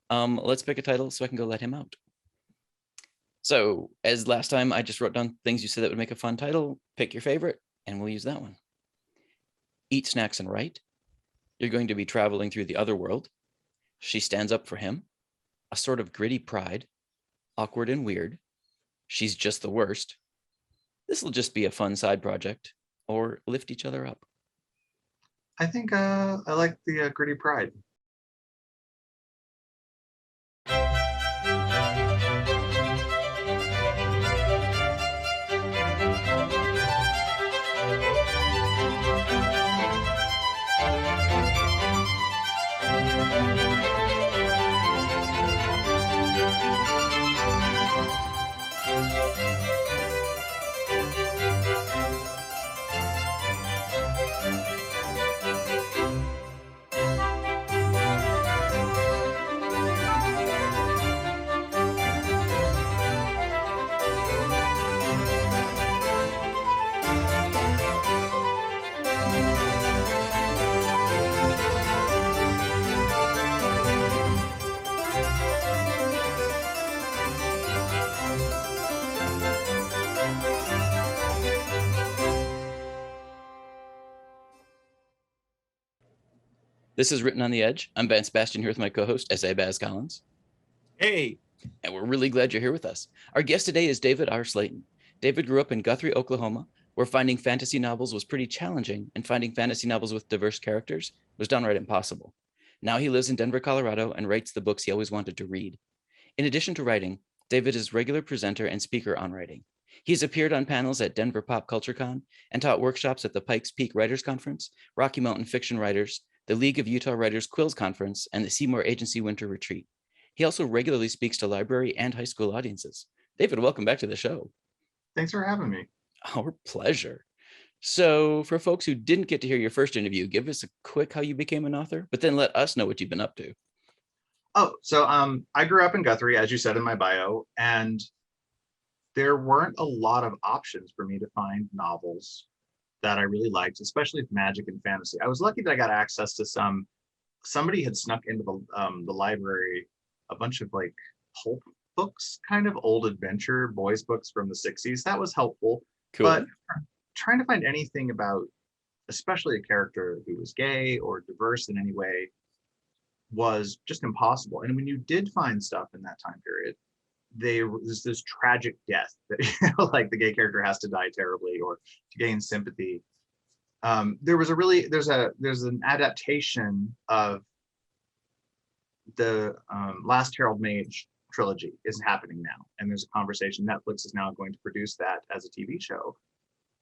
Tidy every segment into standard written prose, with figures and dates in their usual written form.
Let's pick a title so I can go let him out. So as last time, I just wrote down things you said that would make a fun title. Pick your favorite, and we'll use that one. Eat snacks and write. You're going to be traveling through the other world. She stands up for him. A sort of gritty pride. Awkward and weird. She's just the worst. This will just be a fun side project, or lift each other up. I think I like the gritty pride. This is Written on the Edge. I'm Ben Sebastian here with my co-host, S.A. Baz Collins. Hey. And we're really glad you're here with us. Our guest today is David R. Slayton. David grew up in Guthrie, Oklahoma, where finding fantasy novels was pretty challenging, and finding fantasy novels with diverse characters was downright impossible. Now he lives in Denver, Colorado, and writes the books he always wanted to read. In addition to writing, David is regular presenter and speaker on writing. He's appeared on panels at Denver Pop Culture Con and taught workshops at the Pikes Peak Writers Conference, Rocky Mountain Fiction Writers, the League of Utah Writers Quills Conference, and the Seymour Agency Winter Retreat. He also regularly speaks to library and high school audiences. David, welcome back to the show. Thanks for having me. Our pleasure. So for folks who didn't get to hear your first interview, give us a quick how you became an author, but then let us know what you've been up to. Oh, so I grew up in Guthrie, as you said in my bio, and there weren't a lot of options for me to find novels that I really liked, especially magic and fantasy. I was lucky that I got access to somebody had snuck into the library a bunch of like pulp books, kind of old adventure boys books from the 60s. That was helpful. Cool. But trying to find anything about, especially a character who was gay or diverse in any way, was just impossible. And when you did find stuff in that time period, there's this tragic death that like the gay character has to die terribly or to gain sympathy. There's an adaptation of the Last Herald Mage trilogy is happening now, and there's a conversation. Netflix is now going to produce that as a TV show,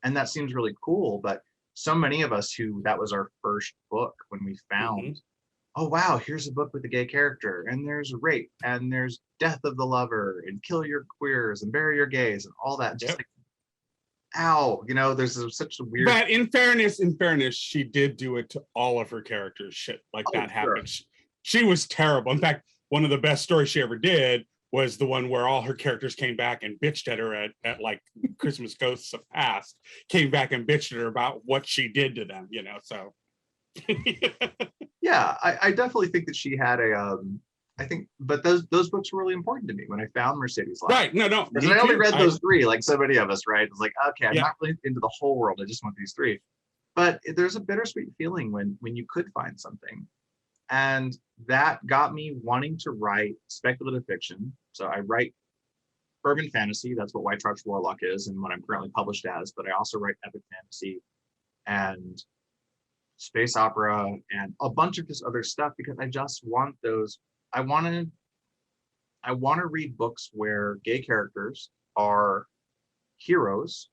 and that seems really cool. But so many of us who that was our first book when we found, oh wow, here's a book with a gay character, and there's rape, and there's death of the lover, and kill your queers, and bury your gays, and all that. Just like, ow, there's such a weird. But in fairness, she did do it to all of her characters. Shit like that happened. She was terrible. In fact, one of the best stories she ever did was the one where all her characters came back and bitched at her at like Christmas Ghosts of Past, came back and bitched at her about what she did to them, so. Yeah, I definitely think that she had but those books were really important to me when I found Mercedes Live. Right, no. Because I only read those three, like so many of us, right? It's like, okay, I'm not really into the whole world. I just want these three. But there's a bittersweet feeling when you could find something. And that got me wanting to write speculative fiction. So I write urban fantasy. That's what White Trash Warlock is and what I'm currently published as. But I also write epic fantasy and space opera and a bunch of just other stuff because I just want those. I want to read books where gay characters are heroes,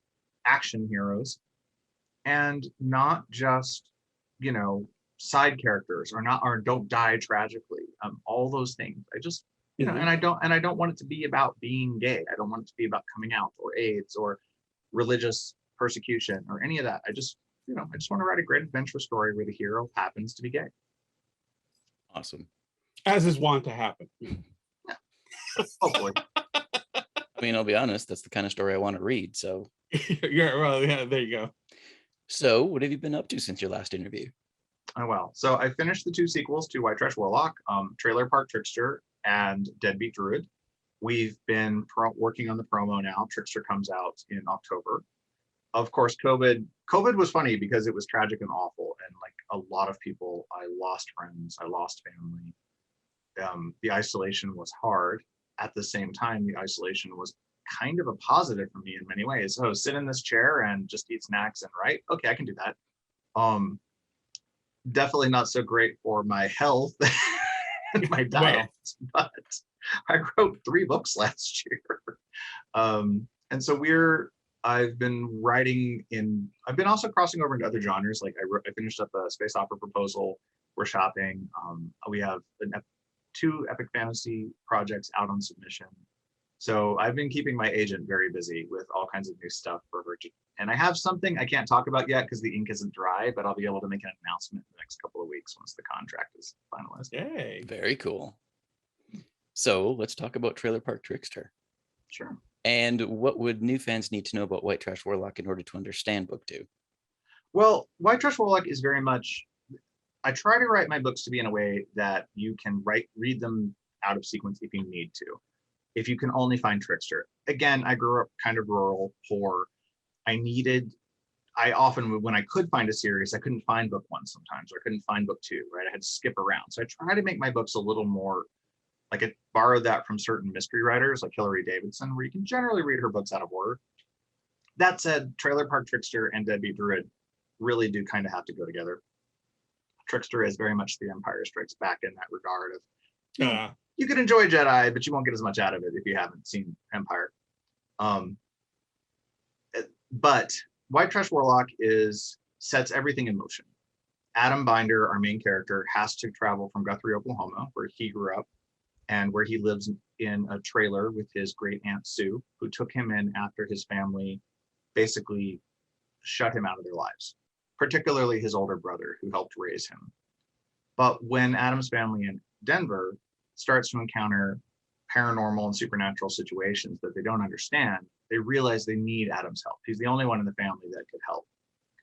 action heroes, and not just, side characters or don't die tragically. All those things. I just, and I don't want it to be about being gay. I don't want it to be about coming out or AIDS or religious persecution or any of that. I just want to write a great adventure story where the hero happens to be gay. Awesome. As is wont to happen. Yeah. Hopefully. I'll be honest, that's the kind of story I want to read, so. Yeah, there you go. So what have you been up to since your last interview? Oh, well. So I finished the 2 sequels to White Trash Warlock, Trailer Park Trickster and Deadbeat Druid. We've been working on the promo now. Trickster comes out in October. Of course, COVID was funny because it was tragic and awful. And like a lot of people, I lost friends, I lost family. The isolation was hard. At the same time, the isolation was kind of a positive for me in many ways. So sit in this chair and just eat snacks and write. Okay, I can do that. Definitely not so great for my health and my diet, but I wrote 3 books last year. And so I've been also crossing over into other genres. Like I finished up a space opera proposal. We're shopping. We have 2 epic fantasy projects out on submission. So I've been keeping my agent very busy with all kinds of new stuff for her. And I have something I can't talk about yet because the ink isn't dry, but I'll be able to make an announcement in the next couple of weeks once the contract is finalized. Yay. Very cool. So let's talk about Trailer Park Trickster. Sure. And what would new fans need to know about White Trash Warlock in order to understand book 2? Well, White Trash Warlock is very much, I try to write my books to be in a way that you can read them out of sequence if you need to. If you can only find Trickster. Again, I grew up kind of rural, poor. I often, when I could find a series, I couldn't find book 1 sometimes, or I couldn't find book 2, right? I had to skip around. So I try to make my books a little more, like I borrowed that from certain mystery writers like Hilary Davidson, where you can generally read her books out of order. That said, Trailer Park Trickster and Deadbeat Druid really do kind of have to go together. Trickster is very much the Empire Strikes Back in that regard of, you can enjoy Jedi, but you won't get as much out of it if you haven't seen Empire. But White Trash Warlock sets everything in motion. Adam Binder, our main character, has to travel from Guthrie, Oklahoma, where he grew up, and where he lives in a trailer with his great aunt Sue, who took him in after his family basically shut him out of their lives, particularly his older brother who helped raise him. But when Adam's family in Denver starts to encounter paranormal and supernatural situations that they don't understand, they realize they need Adam's help. He's the only one in the family that could help.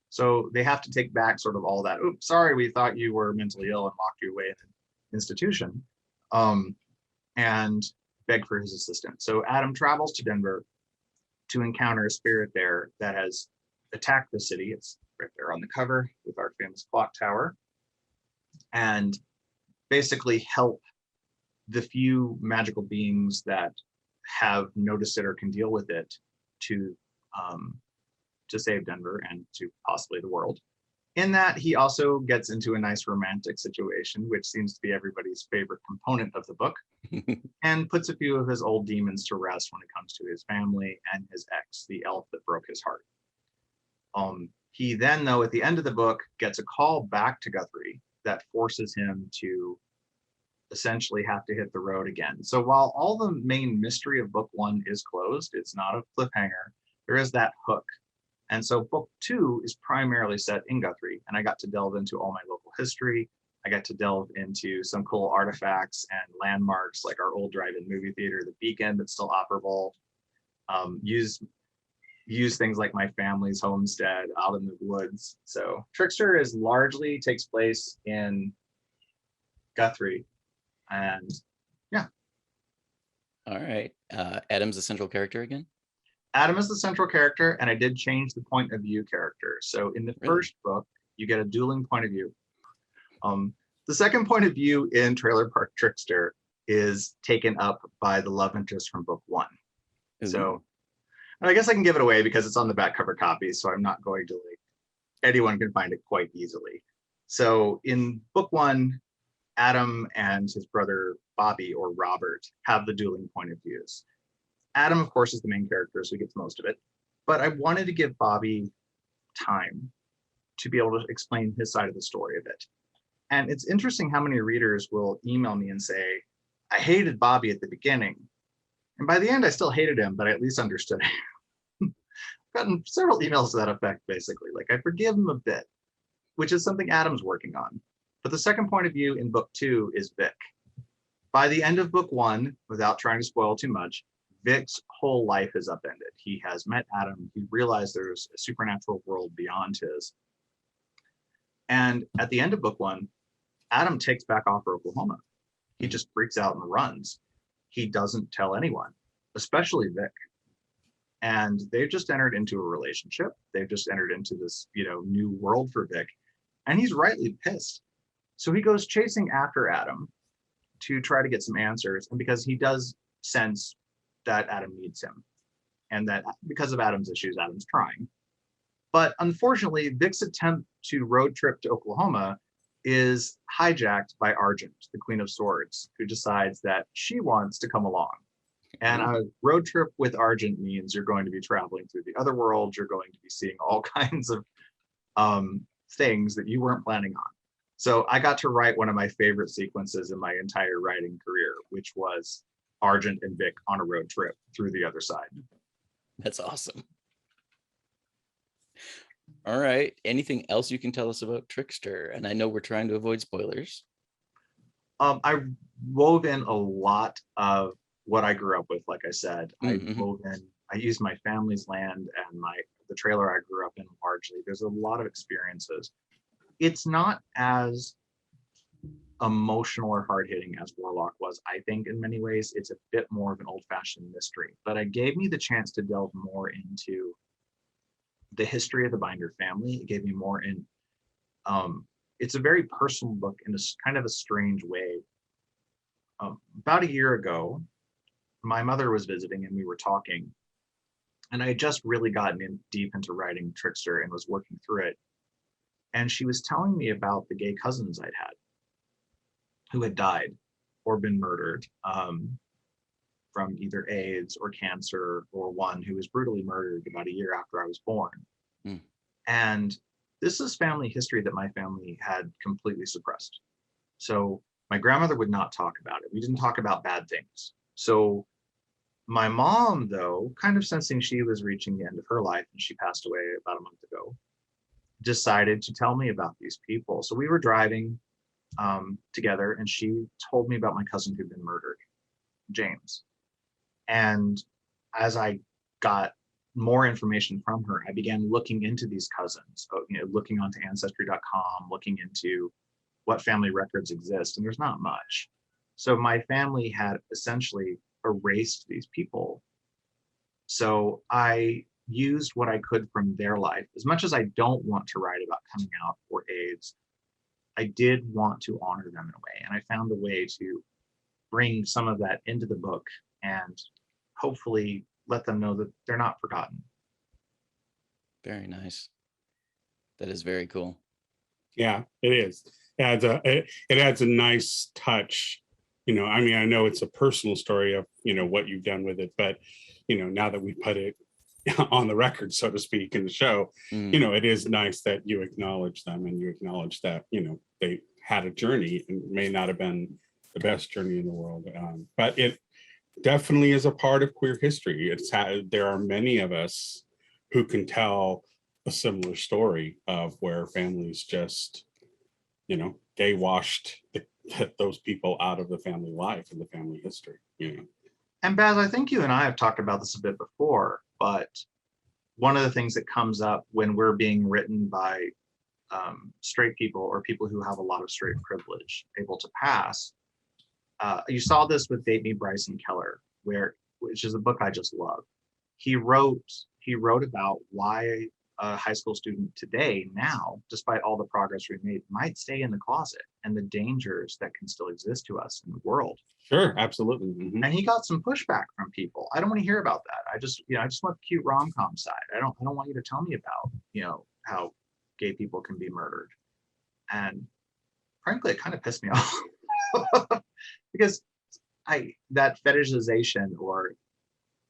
So they have to take back sort of all that, oops, sorry, we thought you were mentally ill and locked you away in an institution, and beg for his assistance. So Adam travels to Denver to encounter a spirit there that has attacked the city. It's right there on the cover with our famous clock tower, and basically help the few magical beings that have noticed it or can deal with it to save Denver and to possibly the world. In that, he also gets into a nice romantic situation, which seems to be everybody's favorite component of the book, and puts a few of his old demons to rest when it comes to his family and his ex, the elf that broke his heart. He then, though, at the end of the book, gets a call back to Guthrie that forces him to essentially have to hit the road again. So while all the main mystery of book 1 is closed, it's not a cliffhanger, there is that hook. And so book 2 is primarily set in Guthrie, and I got to delve into all my local history. I got to delve into some cool artifacts and landmarks like our old drive-in movie theater, the Beacon, that's still operable. Use things like my family's homestead out in the woods. So Trickster largely takes place in Guthrie, and yeah. All right. Adam's the central character again? Adam is the central character, and I did change the point of view character. So in the first book, you get a dueling point of view. The second point of view in Trailer Park Trickster is taken up by the love interest from book 1. So I guess I can give it away because it's on the back cover copy, so I'm not going to anyone can find it quite easily. So in book 1, Adam and his brother Bobby, or Robert, have the dueling point of views. Adam, of course, is the main character, so he gets most of it. But I wanted to give Bobby time to be able to explain his side of the story a bit. And it's interesting how many readers will email me and say, I hated Bobby at the beginning. And by the end, I still hated him, but I at least understood him. I've gotten several emails to that effect, basically. Like, I forgive him a bit, which is something Adam's working on. But the second point of view in book 2 is Vic. By the end of book 1, without trying to spoil too much, Vic's whole life is upended. He has met Adam. He realized there's a supernatural world beyond his. And at the end of book 1, Adam takes back off for Oklahoma. He just freaks out and runs. He doesn't tell anyone, especially Vic. And they've just entered into a relationship. They've just entered into this, new world for Vic. And he's rightly pissed. So he goes chasing after Adam to try to get some answers. And because he does sense that Adam needs him. And that because of Adam's issues, Adam's trying. But unfortunately, Vic's attempt to road trip to Oklahoma is hijacked by Argent, the Queen of Swords, who decides that she wants to come along. And a road trip with Argent means you're going to be traveling through the other world. You're going to be seeing all kinds of things that you weren't planning on. So I got to write one of my favorite sequences in my entire writing career, which was Argent and Vic on a road trip through the other side. That's awesome. All right. Anything else you can tell us about Trickster? And I know we're trying to avoid spoilers. I wove in a lot of what I grew up with. Like I said, I used my family's land and the trailer I grew up in largely. There's a lot of experiences. It's not as emotional or hard-hitting as Warlock was. I think in many ways it's a bit more of an old-fashioned mystery, but it gave me the chance to delve more into the history of the Binder family. It gave me more in it's a very personal book in a kind of a strange way. About a year ago, my mother was visiting and we were talking, and I had just really gotten in deep into writing Trickster and was working through it. And she was telling me about the gay cousins I'd had who had died or been murdered from either AIDS or cancer, or one who was brutally murdered about a year after I was born. And this is family history that my family had completely suppressed. So my grandmother would not talk about it. We didn't talk about bad things. So my mom, though, kind of sensing she was reaching the end of her life, and she passed away about a month ago, decided to tell me about these people. So we were driving together, and she told me about my cousin who'd been murdered, James. And as I got more information from her, I began looking into these cousins, looking onto ancestry.com, looking into what family records exist, and there's not much. So my family had essentially erased these people. So I used what I could from their life. As much as I don't want to write about coming out or AIDS, I did want to honor them in a way. And I found a way to bring some of that into the book and hopefully let them know that they're not forgotten. Very nice. That is very cool. Yeah, it is. It adds a nice touch. I know it's a personal story of, what you've done with it, but, now that we put it on the record, so to speak, in the show, it is nice that you acknowledge them and you acknowledge that, they had a journey and may not have been the best journey in the world. But it definitely is a part of queer history. There are many of us who can tell a similar story of where families just, gay washed those people out of the family life and the family history. And Baz, I think you and I have talked about this a bit before, but one of the things that comes up when we're being written by straight people or people who have a lot of straight privilege able to pass, you saw this with Date Me Bryson Keller, which is a book I just love. He wrote about why a high school student today, now, despite all the progress we've made, might stay in the closet and the dangers that can still exist to us in the world. Sure, absolutely. Mm-hmm. And he got some pushback from people. I don't want to hear about that. I just want the cute rom-com side. I don't want you to tell me about, how gay people can be murdered. And frankly, it kind of pissed me off because that fetishization, or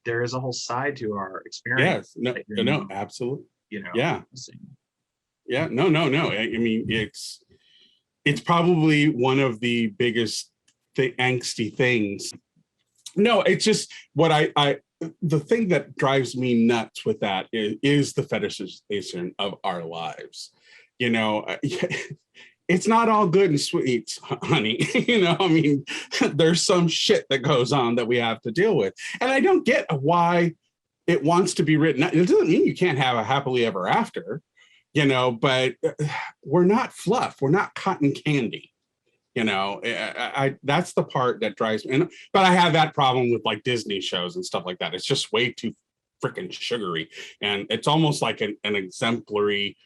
there is a whole side to our experience. Yes, no, absolutely. Yeah. No. I mean, it's probably one of the biggest angsty things. No, it's just what the thing that drives me nuts with that is the fetishization of our lives. It's not all good and sweet, honey. I mean, there's some shit that goes on that we have to deal with. And I don't get why it wants to be written. It doesn't mean you can't have a happily ever after, but we're not fluff. We're not cotton candy. You know, I that's the part that drives me. But I have that problem with like Disney shows and stuff like that. It's just way too freaking sugary, and it's almost like an exemplary,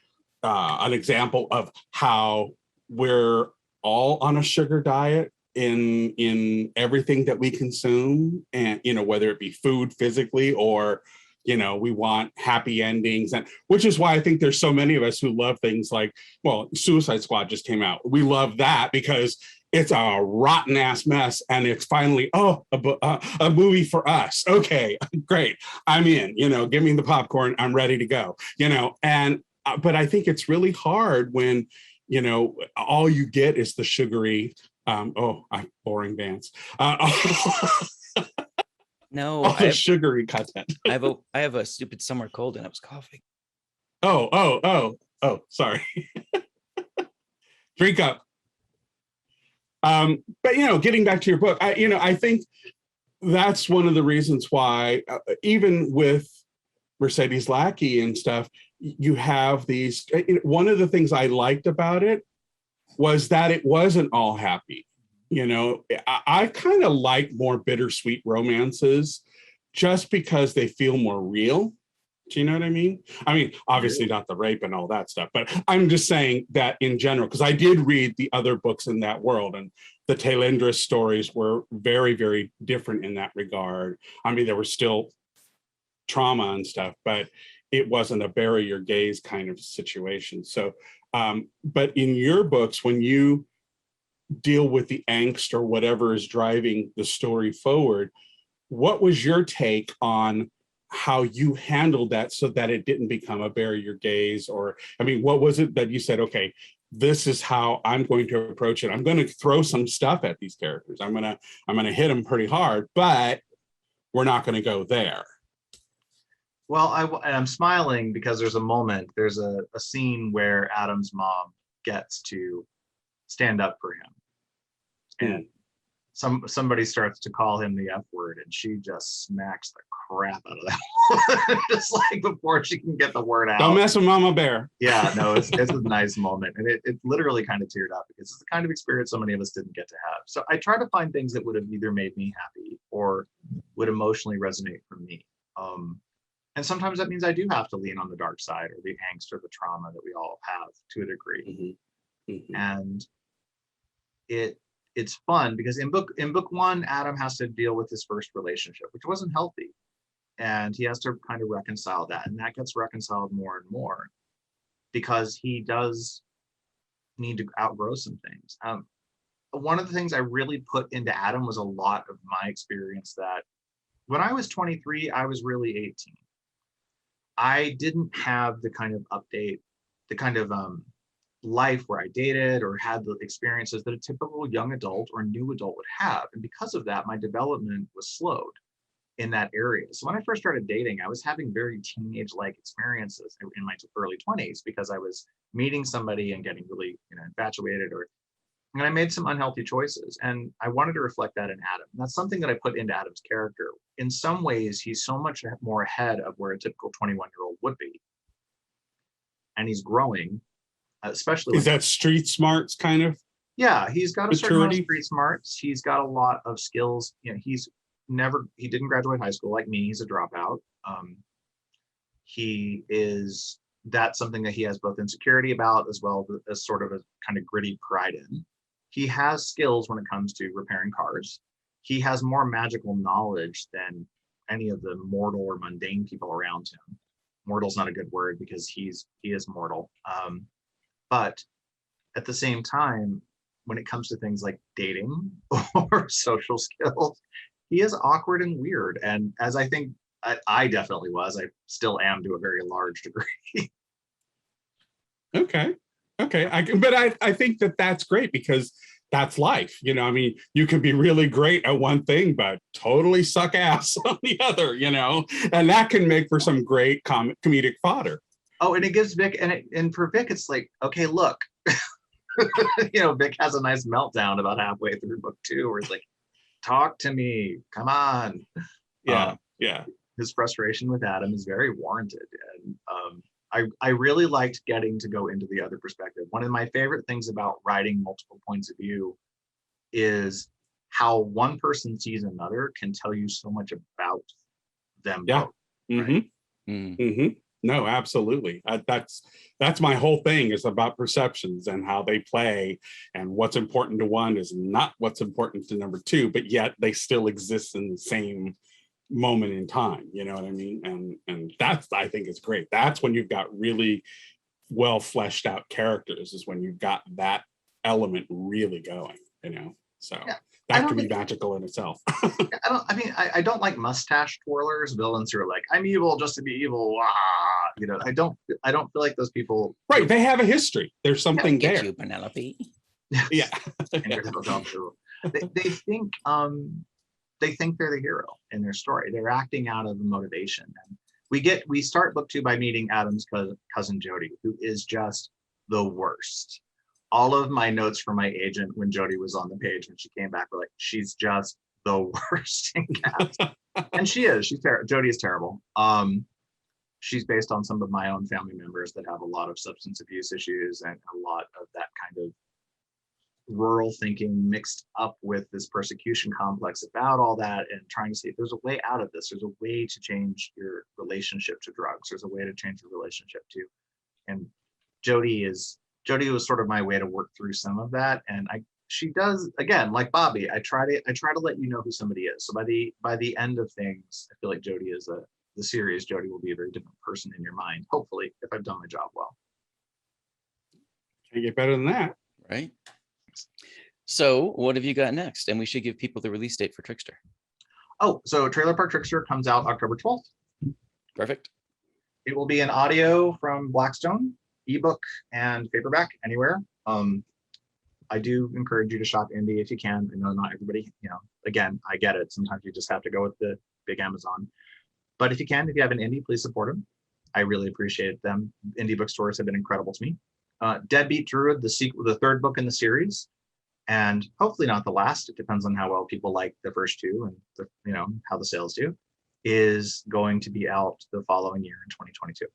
an example of how we're all on a sugar diet in everything that we consume, and you know, whether it be food physically or you know, we want happy endings, and which is why I think there's so many of us who love things like, well, Suicide Squad just came out. We love that because it's a rotten ass mess, and it's finally a movie for us. Okay, great, I'm in. You know, give me the popcorn. I'm ready to go. You know, and but I think it's really hard when you know all you get is the sugary. I'm boring dance. No, All the sugary content. I have a stupid summer cold and I was coughing. Oh, sorry. Drink up. But you know, getting back to your book, I think that's one of the reasons why, even with Mercedes Lackey and stuff, you have these. One of the things I liked about it was that it wasn't all happy. You know, I kind of like more bittersweet romances just because they feel more real. Do you know what I mean? I mean, obviously not the rape and all that stuff, but I'm just saying that in general, because I did read the other books in that world, and the Tailendris stories were very, very different in that regard. I mean, there was still trauma and stuff, but it wasn't a bury your gaze kind of situation. So, but in your books, when you deal with the angst or whatever is driving the story forward, what was your take on how you handled that so that it didn't become a bury your gaze? Or I mean, what was it that you said, okay, this is how I'm going to approach it. I'm going to throw some stuff at these characters. I'm going to hit them pretty hard, but we're not going to go there. Well, I'm smiling because there's a scene where Adam's mom gets to stand up for him, and somebody starts to call him the F word, and she just smacks the crap out of that just like before she can get the word out. Don't mess with Mama Bear. Yeah, no, it's a nice moment, and it literally kind of teared up because it's the kind of experience so many of us didn't get to have. So I try to find things that would have either made me happy or would emotionally resonate for me. And sometimes that means I do have to lean on the dark side or the angst or the trauma that we all have to a degree. And it's fun because in book one, Adam has to deal with his first relationship, which wasn't healthy, and he has to kind of reconcile that, and that gets reconciled more and more because he does need to outgrow some things. One of the things I really put into Adam was a lot of my experience that when I was 23, I was really 18. I didn't have the kind of update, the kind of life where I dated or had the experiences that a typical young adult or new adult would have. And because of that, my development was slowed in that area. So when I first started dating, I was having very teenage-like experiences in my early 20s because I was meeting somebody and getting really infatuated, and I made some unhealthy choices. And I wanted to reflect that in Adam. And that's something that I put into Adam's character. In some ways, he's so much more ahead of where a typical 21-year-old would be. And he's growing. Especially is that street smarts kind of? Yeah, he's got a certain amount of maturity? street smarts. He's got a lot of skills. He didn't graduate high school like me. He's a dropout. That's something that he has both insecurity about as well as sort of a kind of gritty pride in. He has skills when it comes to repairing cars. He has more magical knowledge than any of the mortal or mundane people around him. Mortal's not a good word because he is mortal. But at the same time, when it comes to things like dating or social skills, he is awkward and weird. And as I think I definitely was, I still am to a very large degree. Okay. But I think that's great because that's life. I mean, you can be really great at one thing, but totally suck ass on the other, and that can make for some great comedic fodder. Oh, and it gives Vic, and for Vic, it's like, okay, look, Vic has a nice meltdown about halfway through book 2 where he's like, talk to me, come on. Yeah. His frustration with Adam is very warranted. And I really liked getting to go into the other perspective. One of my favorite things about writing multiple points of view is how one person sees another can tell you so much about them both. Right? No, absolutely. That's my whole thing, is about perceptions and how they play, and what's important to one is not what's important to number two, but yet they still exist in the same moment in time. You know what I mean? And that's, I think, is great. That's when you've got really well fleshed out characters, is when you've got that element really going, you know. So that can be magical in itself. I don't like mustache twirlers, villains who are like, I'm evil just to be evil. You know, I don't feel like those people. Right. They have a history. There's something there. Get you, Penelope. Yeah. They think they're the hero in their story. They're acting out of the motivation. And we start book 2 by meeting Adam's cousin Jody, who is just the worst. All of my notes from my agent when Jody was on the page, when she came back, were like, she's just the worst in cast. And she is. Jody is terrible. She's based on some of my own family members that have a lot of substance abuse issues and a lot of that kind of rural thinking mixed up with this persecution complex about all that, and trying to see if there's a way out of this. There's a way to change your relationship to drugs. There's a way to change your relationship to, and Jody was sort of my way to work through some of that. And she does, again, like Bobby, I try to let you know who somebody is. So by the end of things, I feel like Jody is the series. Jody will be a very different person in your mind, hopefully, if I've done my job well. Can't get better than that. Right. So what have you got next? And we should give people the release date for Trickster. Oh, so Trailer Park Trickster comes out October 12th. Perfect. It will be an audio from Blackstone, ebook and paperback, anywhere. I do encourage you to shop indie if you can. I know not everybody, you know, again, I get it. Sometimes you just have to go with the big Amazon. But if you can, if you have an indie, please support them. I really appreciate them. Indie bookstores have been incredible to me. Deadbeat Druid, the third book in the series, and hopefully not the last. It depends on how well people like the first two and how the sales do, is going to be out the following year in 2022.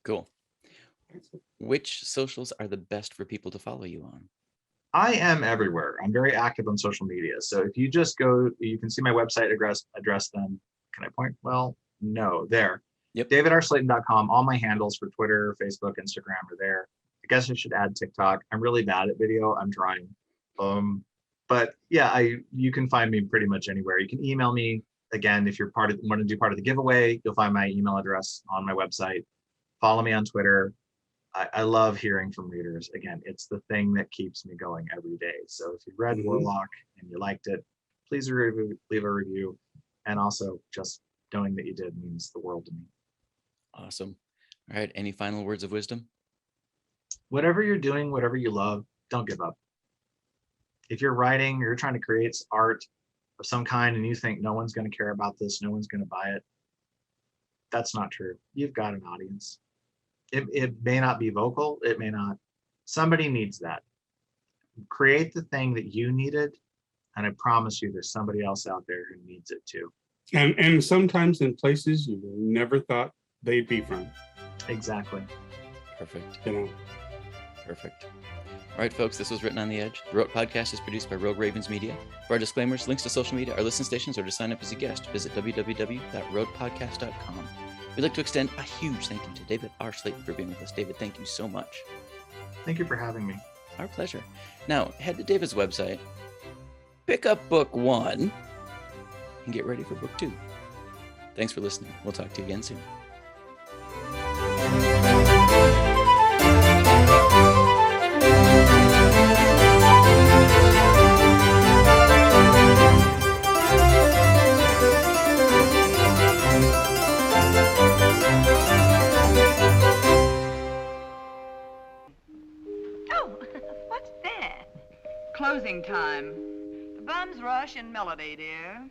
Cool. Which socials are the best for people to follow you on? I am everywhere. I'm very active on social media. So if you just go, you can see my website address then. Can I point? Well, no, there. Yep. DavidRSlayton.com. All my handles for Twitter, Facebook, Instagram are there. I guess I should add TikTok. I'm really bad at video. I'm trying. But yeah, you can find me pretty much anywhere. You can email me. Again, if you're want to do part of the giveaway, you'll find my email address on my website. Follow me on Twitter. I love hearing from readers. Again, it's the thing that keeps me going every day. So if you read Warlock and you liked it, please leave a review. And also, just knowing that you did means the world to me. Awesome. All right. Any final words of wisdom? Whatever you're doing, whatever you love, don't give up. If you're writing or you're trying to create art of some kind and you think no one's going to care about this, no one's going to buy it, that's not true. You've got an audience. It may not be vocal. It may not. Somebody needs that. Create the thing that you needed, and I promise you there's somebody else out there who needs it too. And sometimes in places you never thought they'd be from. Exactly. Perfect. You know. Perfect. All right, folks, this was Written on the Edge. The Rote Podcast is produced by Rogue Ravens Media. For our disclaimers, links to social media, our listen stations, or to sign up as a guest, visit www.rodepodcast.com. We'd like to extend a huge thank you to David R. Slayton for being with us. David, thank you so much. Thank you for having me. Our pleasure. Now, head to David's website, pick up book 1, and get ready for book 2. Thanks for listening. We'll talk to you again soon. Closing time. The bums rush in melody, dear.